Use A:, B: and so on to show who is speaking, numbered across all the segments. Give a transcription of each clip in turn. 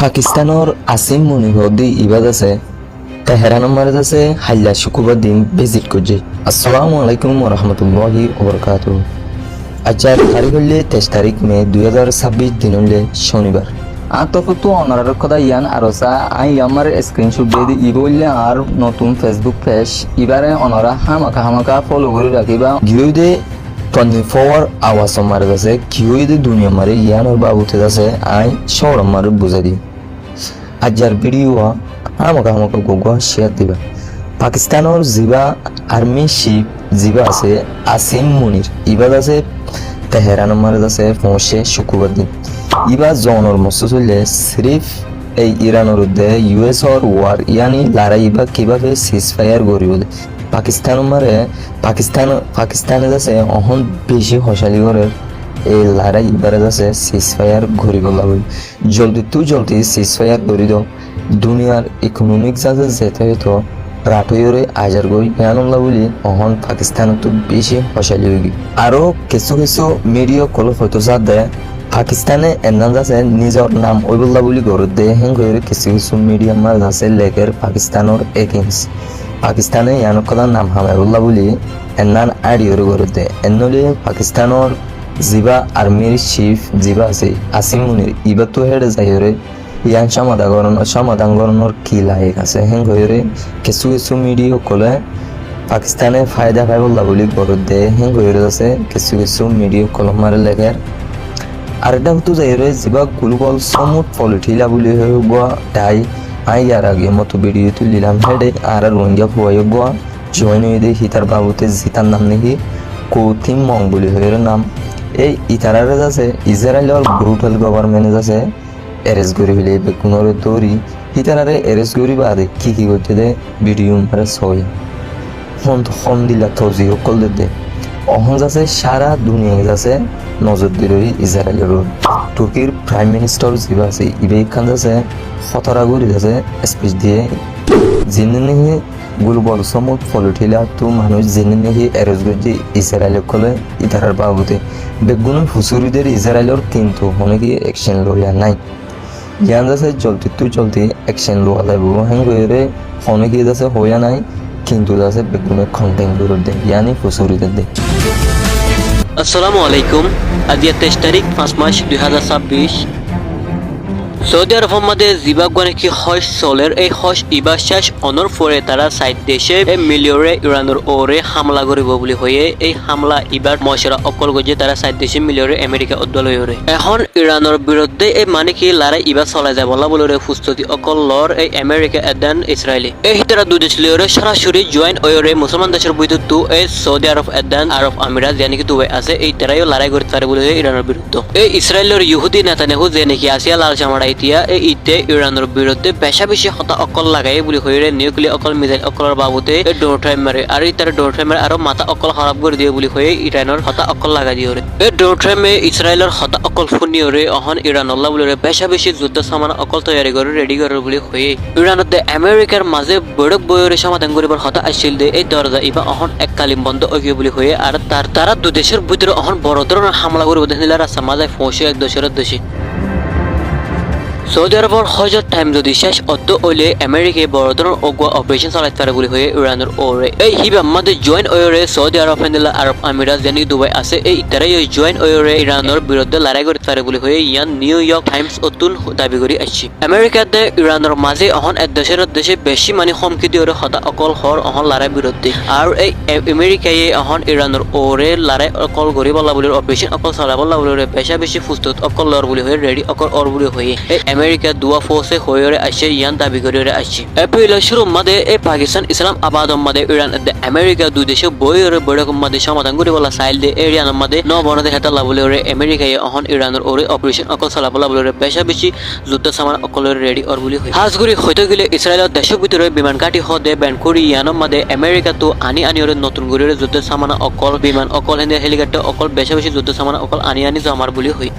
A: পাকিস্তানৰ আসিম মুনিবদি ইবাদ আছে তেহরানৰ মাৰত আছে হাল্লা শুকুবৰ দিন ভিজিট কৰিছে। আসসালামু আলাইকুম ওরহমতুল্লাহি ওবরকাতুহ। আজকের তারিখ হলে 23 তারিখ মে 2026 দিন হলে শনিবার। আতফতো অনার কথা ইয়ান আরসা আই আমার স্ক্রিনশট দিয়ে ইব হইলে আর নতুন ফেসবুক পেজ এবারে অনারা হামাকা ফলো করে রাখিবা গিয়ে 24 আওয়াজ মারে আছে কিউইদে দুনিয়া মারে ইয়ানোর বাবুতে আছে আই শহর মারে বুঝাই দি। আজকের ভিডিও হামাকা গোগো শেয়ার দিবা। পাকিস্তানের জিবা আর্মি চিফ জিবা আছে আসিম মুনির ইবাদ আছে তেহরানের মারে আছে পৌঁছে শুক্রবার দিন। ইবা জনের মস্ত চললে সিরিফ এই ইরানের উদ্দে ইউএস অর ওয়ার ইয়ানি লড়াই ইবা কিভাবে সিজফায়ার গড়িব পাকিস্তানে আছে অহন বেশি হসালি করে এই লড়াই ইবারে আছে সিজফায়ার গড়িব লাগবে জলদি সিজফায়ার গড়ি দাও। দুনিয়ার ইকোনমিক যাতে যেতে হইতো রাটইরে আজার গই ইয়ানুল্লাহ বলি অহন পাকিস্তান তো বেশি হসালি হয়ে আরো কিছু মিডিয়া কল হয়তো যা দেয় পাকিস্তানে এনান আছে নিজের নাম ওইবুল্লাহ বলি গড়ত দেয় হেন করে কিছু মিডিয়া মার আছে লেখের পাকিস্তানের এগেন্স পাকিস্তানে ইয়ানোর কথা নাম হামায়ুল্লাহ বলি এনান আড়িওরে গড়ত দেয় এনলে পাকিস্তানের জিবা আর্মির চিফ জিবা আছে আসিম মুনির ইবা তো হেডে যাইরে ইয়ান সমাধান করানোর কি লাইক আছে হেন করে কিছু মিডিয়া কলে পাকিস্তানে ফায়দা পাইবল্লাহ বলি গড়ত দেয় হেন করে আছে কিছু মিডিয়া কলম মারে লেখের আর এটা হতো যাইরে জিবা গ্লোবাল সমুট পলিটিলা বলি হয়ে গোয়া তাই আই ইয়ার আগে মতো ভিডিও তুলিলাম হেডে আর রোহিঙ্গা ফুয়াই গোয়া জয়েন হয়ে দেয় হিতার বাবুতে জিতার নাম নাকি কৌথিম মং বলি হয়ে নাম এই ইতারারে আছে ইসরায়েলের ব্রুটাল গভর্নমেন্ট আছে এরেস্ট করি হলে বেকুনের দৌড়ি হিতারারে এরেস্ট করি বাদে কি করতে দে ভিডিও মারে ছয় হন দিলা থজি সকল দে অহন যাচ্ছে সারা দুনিয়া যাচ্ছে নজর দিল ইসরায়েলের তুর্কির প্রাইম মিনিস্টার জিবা আছে ইবে খান যাচ্ছে খতরা করে যাচ্ছে স্পিচ দিয়ে জেনে নেহি গ্লোবাল সমুট পলিটিলা তো মানুষ জেনে নেহি এরেস্ট করছে ইসরায়েলের কলে ইতারার বাবুতে বেগুনের ফুসুরিদের ইসরায়েলের কিন্তু অনেকে অ্যাকশন লইয়া নাই ইয়ান যাচ্ছে জলদি অ্যাকশন লোয়া লাগব হেন করে অনেকে যাচ্ছে হইয়া নাই কিন্তু যাচ্ছে বেগুনের কন্টেন্ট করে দেয় ইয়ানি ফুসুরিদের দেয়।
B: আসসালামু আলাইকুম। আজ 23 তারিখ 5 মাস 2026। সৌদি আরবের মধ্যে জিবাগনে কি হজ চলের এই হজ ইবার শেষ অনর পরে তারা সাইড দেশে মিলিয়রে ইরানের ওরে হামলা করিব বলে হয়ে এই হামলা ইবার মশরা অকল গজে তারা সাইড দেশে মিলিয়রে আমেরিকা উদ্দলয়রে এখন ইরানের বিরুদ্ধে এই মানে কি লড়াই ইবার চলাই যায় বলা বলে প্রস্তুতি অকল লর এই আমেরিকা এদান ইসরায়েলি এই তারা দুই দেশ লিয়রে সরাসরি জয়েন ওয়রে মুসলমান দেশের বিরুদ্ধে এই সৌদি আরব এদান আরব আমিরাত যে নাকি দুবাই আছে এই তারাইও লড়াই করতে পারে বলে ইরানের বিরুদ্ধে এই ইসরায়েলের ইহুদি নেতানেহু যে নাকি আসিয়া লাল চামড়া এতিয়া এই ইতে ইরানের বিরুদ্ধে বেশি হতা অকল লাগাই বলে হইরে নিউক্লিয়ার অকল মিসাইল অকলের বাবুতে ডোনাল্ড ট্রাম্প মারে আর তার ডোনাল্ড ট্রাম্পের আরো মাথা অকল খারাপ করে দিয়ে বলে হয়ে ইরানের হতা অকল লাগা দিয়ে এই ডোনাল্ড ট্রাম্পে ইসরায়েলের হতা অকল ফুনিয়রে অহন ইরান আল্লাহ বলে বেশি যুদ্ধ সামান অকল তৈরি করে রেডি করে বলে হয়ে ইরানত আমেরিকার মাঝে বড়ক বয়রে সমাধান করিবার হতা আসছিল দে এই দরজা ইবা অহন এককালীন বন্ধ হয়ে বলে হয়ে আর তারা দু দেশের ভিতরে অহন বড় ধরনের হামলা করবে দেখলে রাস্তা মাঝে ফসে এক দেশের দেশে সৌদি আরবের হজর টাইম যদি শেষ অদ্দ হইলে আমেরিকায় বড় ধরনের অগুয়া অপারেশন চালাইতে পারে বলে হয়ে ইরানের ওরে এই হিবা আমাদের জয়েন ওরে সৌদি আরব আরব আমিরাত যেন দুবাই আছে এই তারাই জয়েন ওরে ইরানের বিরুদ্ধে লড়াই করতে পারে বলে হয়ে ইয়ান নিউ ইয়র্ক টাইমস অতুন দাবি করে আসছে। আমেরিকাতে ইরানের মাঝে অহন এক দেশে বেশি মানে হুমকি দিয়ে হতা অকল হর অহন লড়াই বিরুদ্ধে আর এই আমেরিকায় অহন ইরানের ওরে লড়াই অকল করি বলা বলে অপারেশন অকল চালাব বলে বেশি প্রস্তুত অকল লড় বলে হয়ে রেডি অকল অর বলে হয়ে আমেরিকা দুয়া ফোর্সে হয়ে আসছে ইয়ান দাবি করে আসছে। এপ্রিলের শুরুর মধ্যে এই পাকিস্তান ইসলাম আবাদর মধ্যে ইরান আমেরিকা দুই দেশে বইয়ের বড়কম মধ্যে সমাধান করে বলা চাইল দে ইরানের মধ্যে ন বনতে হেতা লাভলে আমেরিকায় অহন ইরানের ওরে অপারেশন অকল চালাবলা বলে বেশি যুদ্ধ সামান অকলের রেডি অর বলে হয় হাজগুড়ি হইতে গেলে ইসরায়েলের দেশের ভিতরে বিমান কাটি হদে ব্যান করি ইয়ানের মধ্যে আমেরিকা তো আনি ওরে নতুন করে যুদ্ধ সামান অকল বিমান অকল হেলিকপ্টার অকল বেশি যুদ্ধ সামান অকল আনি জমার বলে হয়।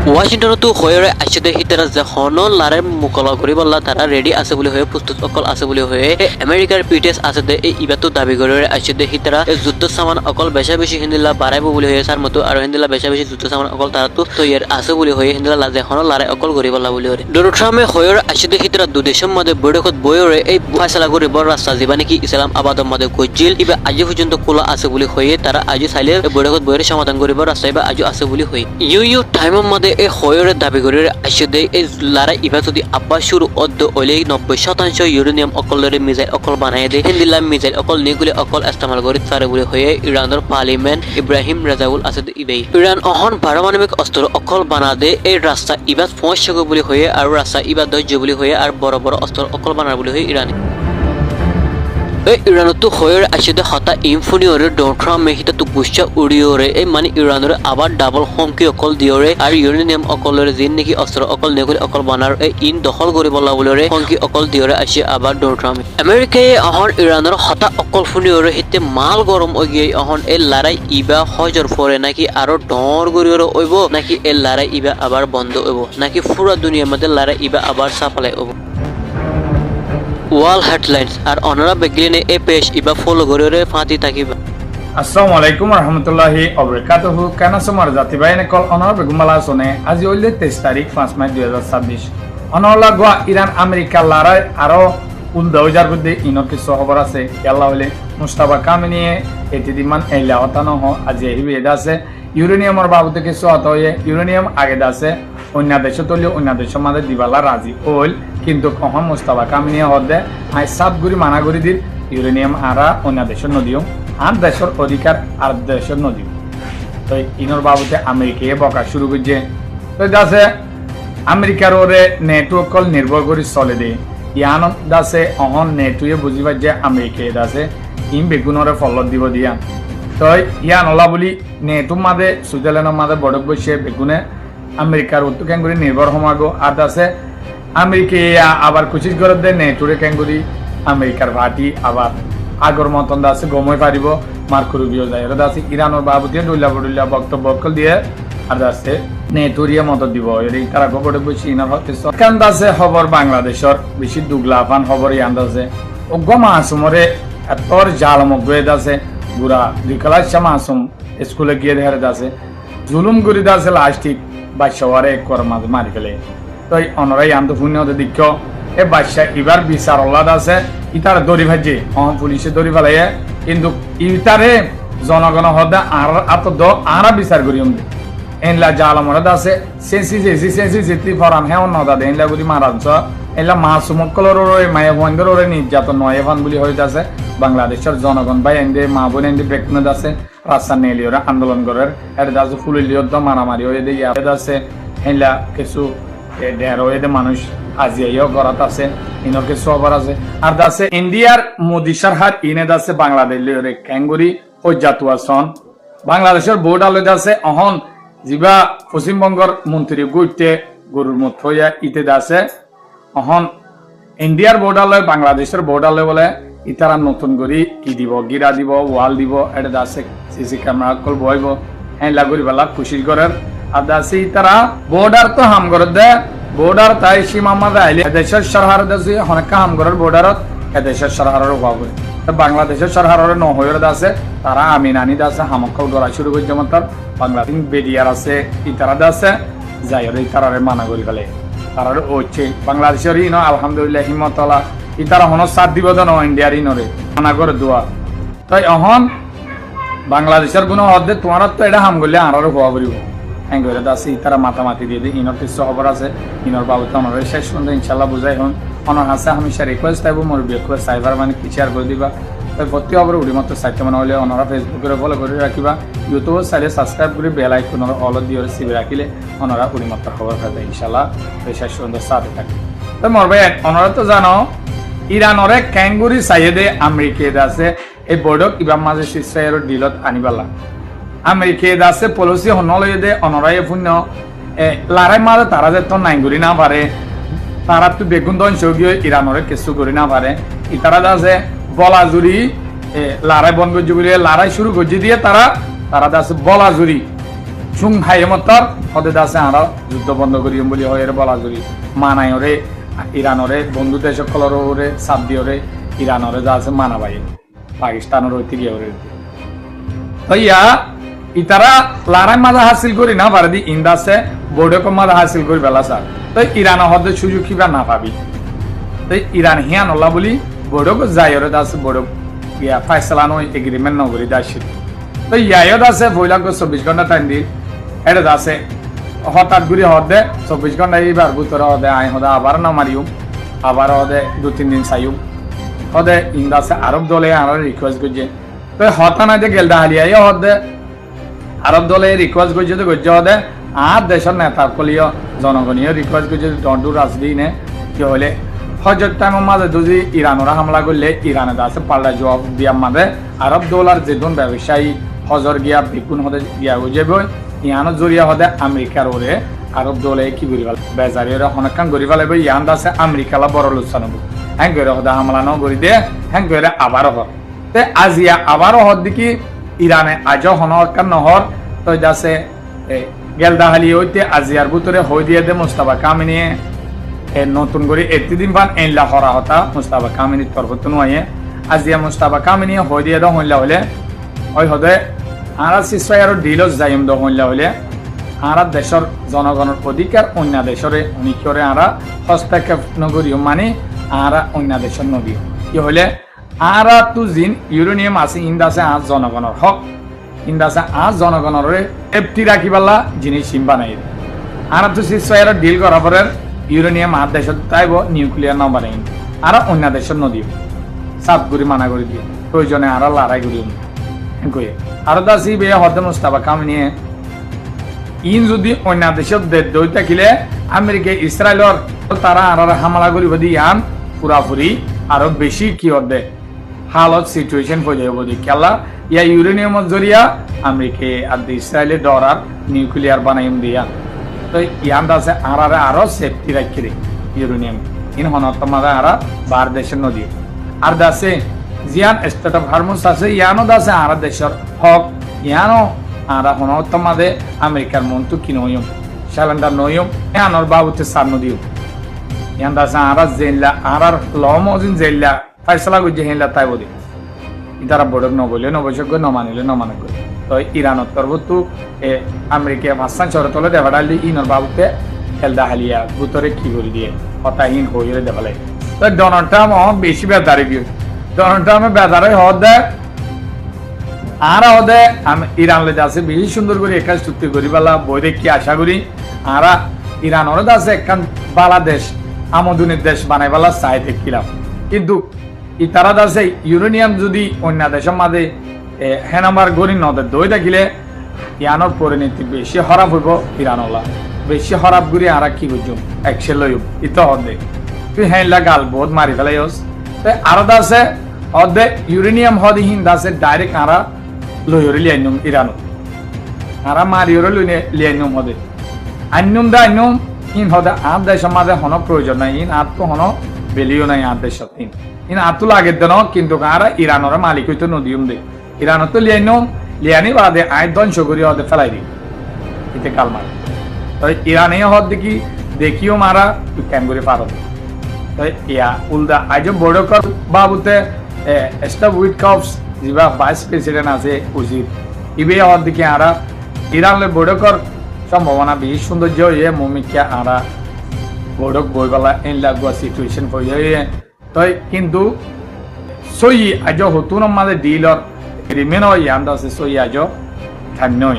B: ৱাশ্বিংটনতো হয়ৰে আইচদে হিতাৰা যে হন লাৰে মুকলা কৰিবলা তাৰা ৰেডি আছে বুলি হৈ প্ৰস্তুত অকল আছে বুলি হৈ আমেৰিকাৰ পিটেছ আছে দে এই ইবাতো দাবী কৰে আইচদে হিতাৰা যুদ্ধ সামান অকল বেশা বেশি হিন্দিলা বাড়াইব বুলি হৈ সাৰ মতো আৰু হিন্দিলা বেশা বেশি যুদ্ধ সামান অকল তাৰাতো তৈয়াৰ আছে বুলি হৈ হিন্দিলা লাজে হন লাৰে অকল কৰিবলা বুলি হৈ ডোনাল্ড ট্ৰাম্পে হয়ৰে আইচদে হিতাৰা দুদেশৰ মধ্যে বৈঠকত বয়ৰে এই ফয়সালা কৰিবৰ ৰাস্তা যিবা নেকি ইছলাম আবাদৰ মধ্যে গজিল ইবা আজি পৰ্যন্ত খোলা আছে বুলি হৈ তাৰা আজি চাইলে বৈঠকত বয়ৰে সমাধান কৰিবৰ ৰাস্তা ইবা আজি আছে বুলি হৈ ইউ টাইমৰ মধ্যে এই হয়ৰে দাবী কৰি আইচদে এই লাৰা ইবা যদি আব্বা শুরু অদ্দ ওলে 90% ইউরেনিয়াম অকলৰে মিজাইল অকল বানাই দে হিন্দিলা মিজাইল অকল নিগুলি অকল ইস্তেমাল কৰি তাৰে বুলি হৈ ইৰানৰ পাৰ্লিমেন্ট ইব্ৰাহিম ৰাজাউল আছাদ ইবেই ইৰান অহন পাৰমাণবিক অস্ত্ৰ অকল বানা দে এই ৰাস্তা ইবা পৌঁছাব বুলি হৈ আৰু ৰাস্তা ইবা দৰ্জ বুলি হৈ আৰু বড় বড় অস্ত্ৰ অকল বানাৰ বুলি হৈ ইৰানে এই ইরানতো হয়রে আইসদে হতা ইনফোনিওরে ডোনাল্ড ট্রাম্প মেহিতা তো গুচ্ছা উড়িওরে এই মানে ইরানের আবার ডাবল হমকি অকল দিওরে আর ইউরেনিয়াম অকলরে জিন নাকি অস্ত্র অকল নেগুলি অকল বানার এই ইন দখল করিবলা বলরে হমকি অকল দিওরে আসি আবার ডোনাল্ড ট্রাম্প আমেরিকায় অহন ইরানের হতা অকল ফুনিওরে হিতে মাল গরম ওগিয়ে অহন এই লড়াই ইবা হজর পরে নাকি আরো ডর গরিওরে ওইব নাকি এই লড়াই ইবা আবার বন্ধ হইব নাকি পুরা দুনিয়ার মধ্যে লড়াই ইবা আবার সাপ্লাই হইব ওয়াল হেডলাইন্স আর অনারা বেগলিনে এ পেশ ইবা ফলো করে ফাঁতি থাকিবা
C: আসসালামু আলাইকুম রহমতুল্লাহি অবরাকাতুহু কানা সমার জাতি বাইনে কল অনার বেগুমালা সোনে আজি হইলে 23 তারিখ 5 মার্চ 2026 অনলা গোয়া ইরান আমেরিকা লড়াই আরো উল্দাউজার মধ্যে ইনর কিছু খবর আছে ইয়াল্লা হইলে মুস্তাফা কামিনিয়ে এতিদিমান এলা হতানো হ আজি হিবে আছে ইউরেনিয়ামর বাবুতে কিছু হত হয়ে ইউরেনিয়াম আগে আছে অন্য দেশে তলি অন্য দেশের মাঝে দিবালা রাজি হইল কিন্তু কখন মুস্তাফা কামিনিয়ে হদে আই সাত গুড়ি মানা গুড়ি দিল ইউরেনিয়াম আরা অন্য দেশের নদীও আর দেশের অধিকার আর দেশের নদীও তো ইনর বাবুতে আমেরিকায় বকা শুরু করছে তো আছে আমেরিকার ওরে নেটওয়ার্ক কল নির্ভর করে চলে দে ইয়ান দাসে অহন নেটুয়ে বুঝিবার যে আমেরিকায় দাসে ইন বেগুনরে ফলত দিব দিয়া তো ইয়ান ওলা বলি নেটুর মাঝে সুইজারল্যান্ডের মাঝে বড়ক বসে বেগুনে আমেরিকার উত্তর ক্যাঙ্গুরি নির্ভর হমাগো আর দাসে আমেরিকায় আবার কুচিত করে দেয় নেটুরে ক্যাঙ্গুরি আমেরিকার ভাটি আবার আগর মতন দাসে গমই পারিব মার্কো রুবিও যায় এটা দাসে ইরানের বাবুতিয়া ডুল্লা বডুল্লা বক্তব্য দিয়ে আর দাসে নেটুরিয়া মত দিব এই তারা খবর বসে ইনার হতে কান দাসে খবর বাংলাদেশের বেশি দুগলাফান খবর ইয়ান দাসে অজ্ঞ মাসুমরে এতর জালমক গয়ে দাসে বুড়া দিকলাশা মাসুম স্কুলে গিয়ে ধরে দাসে জুলুম করি দাসে লাস্টিক বাদশাওয়ারে কর মাঝে মারি ফেলে তো অনরাই আন্ত পুণ্য দিক্ষ এ বাদশা এবার বিচার আল্লাদ আছে ইতার দড়ি ভাজে পুলিশে দড়ি ফেলাই কিন্তু ইতারে জনগণ হদা আর আত দ আরা বিচার করি এনলা জালমরে দাসে সেন্সি যেতি ফরান হ্যাঁ নদা দে এনলা গুলি মারাঞ্চ এলা মাসুমকলর মায়া বন্ধের নির্যাতন নয় এফান বলি হয়ে আছে বাংলাদেশের জনগণ ভাই এনদে মা বোন এনদে ব্রেকনে আছে রাস্তা নেলিওরা আন্দোলন করার এটা দাসে ফুলিলিও দ মারামারি হয়ে দিয়ে আছে এনলা কিছু ঢের হয়ে মানুষ আজিয়াইও গড়াত আছে ইনর কিছু খবর আছে আর দাসে ইন্ডিয়ার মোদি সরকার ইনে দাসে বাংলাদেশের ক্যাঙ্গুরি ও জাতুয়া সন বাংলাদেশের বোর্ড আলো দাসে অহন জিবা পশ্চিমবঙ্গর মন্ত্রী গুইতে গরুর মত হইয়া ইতে দাসে অহন ইন্ডিয়ার বোর্ডালয় বাংলাদেশের বোর্ডালয় বলে ইতারা নতুন করি কি দিব গিরা দিব ওয়াল দিব এটা দাসে সিসি ক্যামেরা কল বইব হ্যাঁ লাগুরি বেলা খুশি করার আর দাসে ইতারা বর্ডার তো হাম করে দে বর্ডার তাই সীমা মাঝে আইলে দেশের সরকার দাসে অনেক হাম করার বর্ডারত দেশের সরকারের অভাব করে বাংলাদেশের সরকারের নহয়ের দাসে তারা আমিনানি দাসে হামকল গড়া শুরু করছে যেমন তার বাংলাদেশ বেরিয়ার আছে ইতারা দাসে যাই ইতারারে মানা করি ফেলে তারা হচ্ছে বাংলাদেশের ইনো আলহামদুলিল্লাহ হিমতলা ইতারা হন সাত দিব ন ইন্ডিয়ার ইনরে মানা করে দোয়া তাই অহন বাংলাদেশের কোনো হদে তোমার তো এটা হাম করলে আরো হওয়া করিব এঙ্গরে দাসে ইতারা মাতামাতি দিয়ে দিয়ে ইনর কিছু খবর আছে ইনর বাবুতে অনরে শেষ পর্যন্ত ইনশাল্লাহ বুঝাই হন অনর হাসে হামেশা রিকোয়েস্ট থাকবো মোর রিকোয়েস্ট সাইবার মানে কি শেয়ার করে দিবা তাই প্রতি খবর উড়ি মতো সাইতে মানে হলে অনরা ফেসবুকে ফলো করে রাখিবা ইউটিউব চাইলে সাবস্ক্রাইব করে বেল আইকন অল দিয়ে সিবি রাখিলে অনরা উড়ি মতো খবর পাবে ইনশাল্লাহ শেষ পর্যন্ত সাথে থাকে তো মোর ভাই অনরা তো জানো ইরানরে ক্যাঙ্গুরি সাইয়েদে আমেরিকায় আছে এই বোর্ডক ইবাম মাঝে ইসরায়েলের ডিলত আনিবালা আমেরিকায় আছে পলিসি হনলয়ে দে অনরাই পুণ্য লারাই মাঝে তারা যে তো নাইগুরি না পারে তারা তো বেগুন দন সৌগীয় ইরানরে কিছু করি না পারে ইতারা আছে বলা জুড়ি লারাই বন গজি বলে লারাই শুরু গজি দিয়ে তারা দাসে বলা জুড়ি সুং হাইমতর হদে দাসে আরো যুদ্ধ বন্ধ করিম বলি হয় বলা করি মানাই ওরে ইরানরে বন্ধু দেশ সকলের ওরে সাবদি ওরে ইরানরে যা আছে মানাবাই পাকিস্তানের ওই থেকে ওরে তো ইয়া ইতারা লারাই মাজা হাসিল করি না পারে দি ইন্দাসে বোর্ডক মাজা হাসিল করি বেলা স্যার তো ইরান হদে সুযোগ কিবা না পাবি তো ইরান হিয়ান ওলা বলি বোর্ডক যাই ওরে দাসে বোর্ডক ইয়া ফাইসলানো এগ্রিমেন্ট নগরী দাসিল তো ইয়ায়ও আছে বইলাক 24 ঘন্টা টাইম দি এটা আছে হঠাৎ করে হদে 24 ঘন্টা এইবার ভিতরে হদে আই হদে আবার না মারিও আবার হদে 2-3 দিন চাইও হদে ইন্দাসে আরব দলে আর রিকোয়েস্ট করছে তো হতা না যে গেলদা হালিয়া হদে আরব দলে রিকোয়েস্ট করছে তো গজ্জ হদে আর দেশের নেতা কলিও জনগণীয় রিকোয়েস্ট করছে ডন্টু রাজদিনে কি হলে হজর টাইমের মাঝে যদি ইরানরা হামলা করলে ইরানে আছে পাল্টা জবাব দিয়া মাঝে আরব দৌলার যেদিন ব্যবসায়ী হজর গিয়া বিপুন হতে গিয়া যাব ইয়ানো জরিয়া হদে আমেরিকার ওরে আরব দৌলে কি করি ভাল বেজারি ওরা অনেকক্ষণ করি ফেলাইব ইয়ান আছে আমেরিকালা বড় লোকসান হ্যাঁ করে হদে হামলা ন করি দে হ্যাঁ করে আবারও হর তে আজিয়া আবারও হর দেখি ইরানে আজও হনকার নহর তো যাচ্ছে গেলদাহালি হইতে আজিয়ার ভিতরে হই দিয়ে দে মুস্তাফা কামিনিয়ে নতুন করে এতদিন বান এনলা হরা হতা মুস্তাফা কামিনীর তরফত নয় আজিয়া মুস্তাফা কামিনী হই দিয়ে দাও হইলা হলে ওই হদে আরা সিসফায়ার ডিলস যাইম দাও হইলা হলে আরা দেশের জনগণের অধিকার অন্য দেশরে অনিকরে আরা হস্তক্ষেপ নগরীয় মানে আরা অন্য দেশের নদী কি হলে আরা তু জিন ইউরেনিয়াম আছে ইন্দাসে আজ জনগণের হক ইন্দাসে আজ জনগণের এফটি রাখিবালা জিনিস সিম বানাই আরা তো সিসফায়ার ডিল করার পরে ইউরেনিয়াম আর দেশত তাইব নিউক্লিয়ার নাম বানাই আর অন্য দেশের নদী সাফ করে মানা করে দিয়ে প্রয়োজনে আর লড়াই করি কয়ে আর দাসি বে হদে মুস্তাফা কামিনিয়ে ইন যদি অন্য দেশত দই থাকিলে আমেরিকা ইসরায়েলর তারা আর হামলা করিব দি ইয়ান পুরাপুরি আরো বেশি কি হদে হালত সিচুয়েশন হয়ে যাবে বলি খেলা ইয়া ইউরেনিয়ামের জরিয়া আমেরিকা আর ইসরায়েলের ডরার নিউক্লিয়ার বানাইম দিয়া তো ইয়ান আছে আরারে আরো সেফটি রাখি রে ইউরেনিয়াম ইন হনত মারা আরা বার দেশের নদী আর দাসে জিয়ান স্টেট অফ হারমোন্স আছে ইয়ানো দাসে আরা দেশের হক ইয়ানো আরা হনত মাদে আমেরিকার মন্তু কি নয়ম স্যালেন্ডার নয়ম ইয়ানোর বাবুতে সার নদীও ইয়ান দাসে আরা জেলা আরার লমজিন জেলা ফাইসলা গুজে হেলা তাই বলি ইতারা বড় নবলে নবশক নমানিলে নমানে করে তো ইরানত তরবতু আমেরিকা ভাসান শহর তলে দেভাডালি ইনর বাবুকে খেলদা হালিয়া বুতরে কি করে দিয়ে হতাহীন হয়ে দেভালাই তো ডোনাল্ড ট্রাম্প বেশি বেদারি গিয়ে ডোনাল্ড ট্রাম্পে বেদারে হদে আর হদে ইরান লে যাচ্ছে বেশি সুন্দর করে একাজ চুক্তি করি বেলা বই দেখি আশা করি আর ইরান ওরা যাচ্ছে একখান বাংলাদেশ আমদুনের দেশ বানাই বেলা চাই দেখিলাম কিন্তু ইতারা যাচ্ছে ইউরেনিয়াম যদি অন্য দেশের মাঝে হেনামার গরি নদের দই থাকিলে ইয়ানোর পরিণতি বেশি হরাপ হইব ইরানলা বেশি হরাপ গুরি আর কি বুঝুম একশে লইব ইতো হদে তুই হেনলা গাল বহুত মারি ফেলাই আরো দাসে হদে ইউরেনিয়াম হদিহীন দাসে ডাইরেক্ট আরা লইরে লিয়াইনুম ইরানত আরা মারিওরে লিয়াইনুম হদে আন্নুম দা আন্নুম ইন হদে আর দেশের মাঝে হন প্রয়োজন নাই ইন আর তো হন বেলিও নাই আর দেশের ইন আতুল আগের দিন কিন্তু আরা ইরানের মালিক হইতো নদীম দে ইরানত তো লিয়ানি বাদে আয় ধ্বংস করি হদে ফেলাই দি ইতে কাল মার তো ইরানে হদ দেখিও মারা তুই কেম করে পারো তো ইয়া উল্দা আজ বড় কর বাবুতে স্টাফ উইথ কাপস যা ভাইস প্রেসিডেন্ট আছে উচিত ইবে হদ দেখি আরা ইরানলে বড় কর সম্ভাবনা বেশি সৌন্দর্য হয়ে মমিকা আরা বড়ক বইবেলা এন লাগুয়া সিচুয়েশন হয়ে তো কিন্তু সই আজ হতুন মাঝে ডিলর রিমেন ইয়ান আছে সই আজ ধান্য